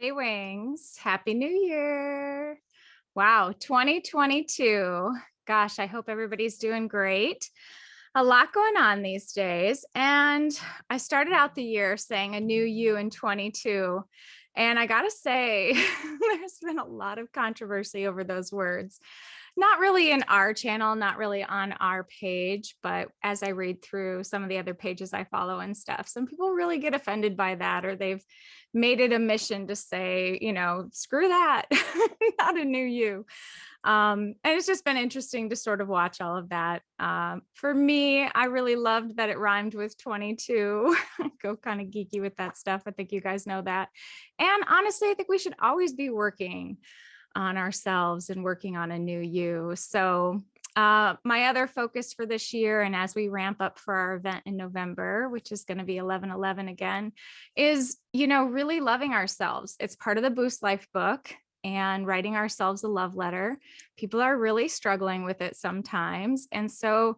Hey Wings, Happy New Year. Wow, 2022. Gosh, I hope everybody's doing great. A lot going on these days. And I started out the year saying a new you in 22. And I got to say, there's been a lot of controversy over those words. Not really in our channel, not really on our page, but as I read through some of the other pages I follow and stuff, some people really get offended by that, or they've made it a mission to say, screw that, not a new you. And it's just been interesting to sort of watch all of that. For me, I really loved that it rhymed with 22. Go kind of geeky with that stuff. I think you guys know that. And honestly, I think we should always be working on ourselves and working on a new you. So my other focus for this year, and as we ramp up for our event in November, which is going to be 11/11 again, is, really loving ourselves. It's part of the Boost Life book and writing ourselves a love letter. People are really struggling with it sometimes. And so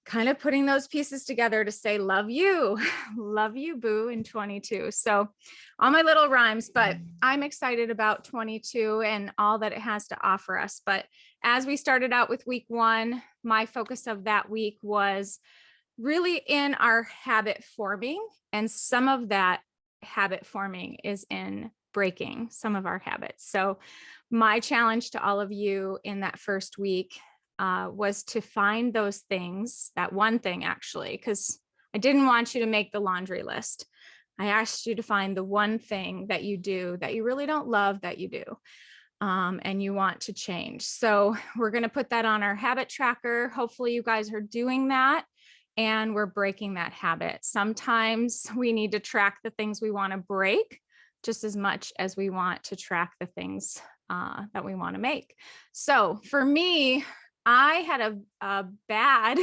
kind of putting those pieces together to say, love you, love you, boo, in 22. So all my little rhymes, but I'm excited about 22 and all that it has to offer us. But as we started out with week one, my focus of that week was really in our habit forming. And some of that habit forming is in breaking some of our habits. So my challenge to all of you in that first week was to find those things, that one thing actually, because I didn't want you to make the laundry list. I asked you to find the one thing that you do that you really don't love that you do, and you want to change. So we're going to put that on our habit tracker. Hopefully you guys are doing that and we're breaking that habit. Sometimes we need to track the things we want to break just as much as we want to track the things that we want to make. So for me, I had a bad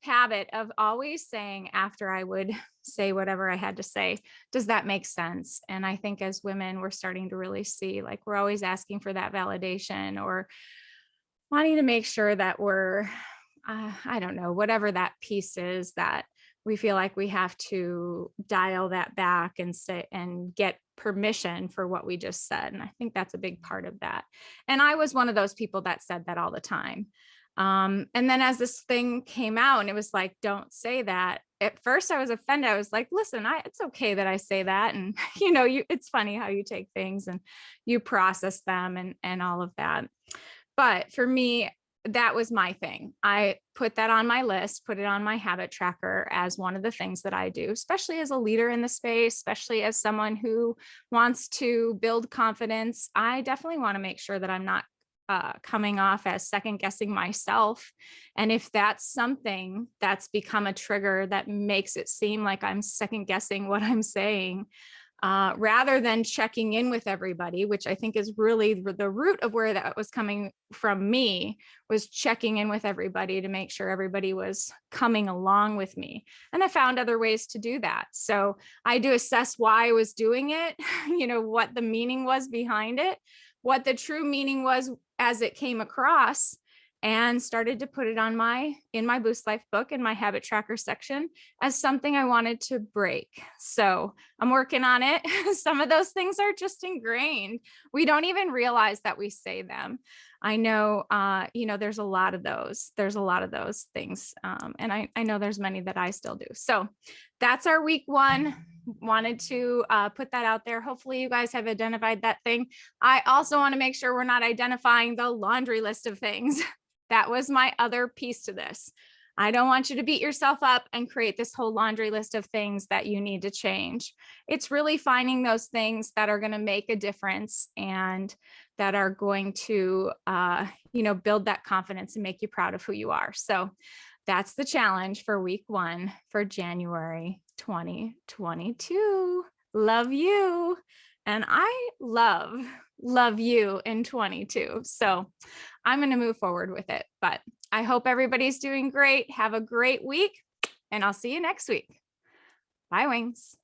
habit of always saying after I would say whatever I had to say, does that make sense? And I think as women, we're starting to really see, like, we're always asking for that validation or wanting to make sure that we're, I don't know, whatever that piece is that we feel like we have to dial that back and say and get permission for what we just said. And I think that's a big part of that. And I was one of those people that said that all the time. And then as this thing came out and it was like, don't say that. At first I was offended. I was like, listen, it's okay that I say that. And it's funny how you take things and you process them and all of that. But for me, that was my thing. I put that on my list, put it on my habit tracker as one of the things that I do, especially as a leader in the space, especially as someone who wants to build confidence. I definitely want to make sure that I'm not coming off as second guessing myself. And if that's something that's become a trigger that makes it seem like I'm second guessing what I'm saying, rather than checking in with everybody, which I think is really the root of where that was coming from me, was checking in with everybody to make sure everybody was coming along with me. And I found other ways to do that. So I do assess why I was doing it, what the meaning was behind it, what the true meaning was as it came across, and started to put it in my Boost Life book in my habit tracker section as something I wanted to break. So I'm working on it. Some of those things are just ingrained. We don't even realize that we say them. I know, there's a lot of those. There's a lot of those things. And I know there's many that I still do. So that's our week one. Wanted to put that out there. Hopefully you guys have identified that thing. I also want to make sure we're not identifying the laundry list of things. That was my other piece to this. I don't want you to beat yourself up and create this whole laundry list of things that you need to change. It's really finding those things that are going to make a difference and that are going to, build that confidence and make you proud of who you are. So that's the challenge for week one for January 2022. Love you. And I love you in 22. So I'm going to move forward with it, but I hope everybody's doing great. Have a great week and I'll see you next week. Bye, Wings.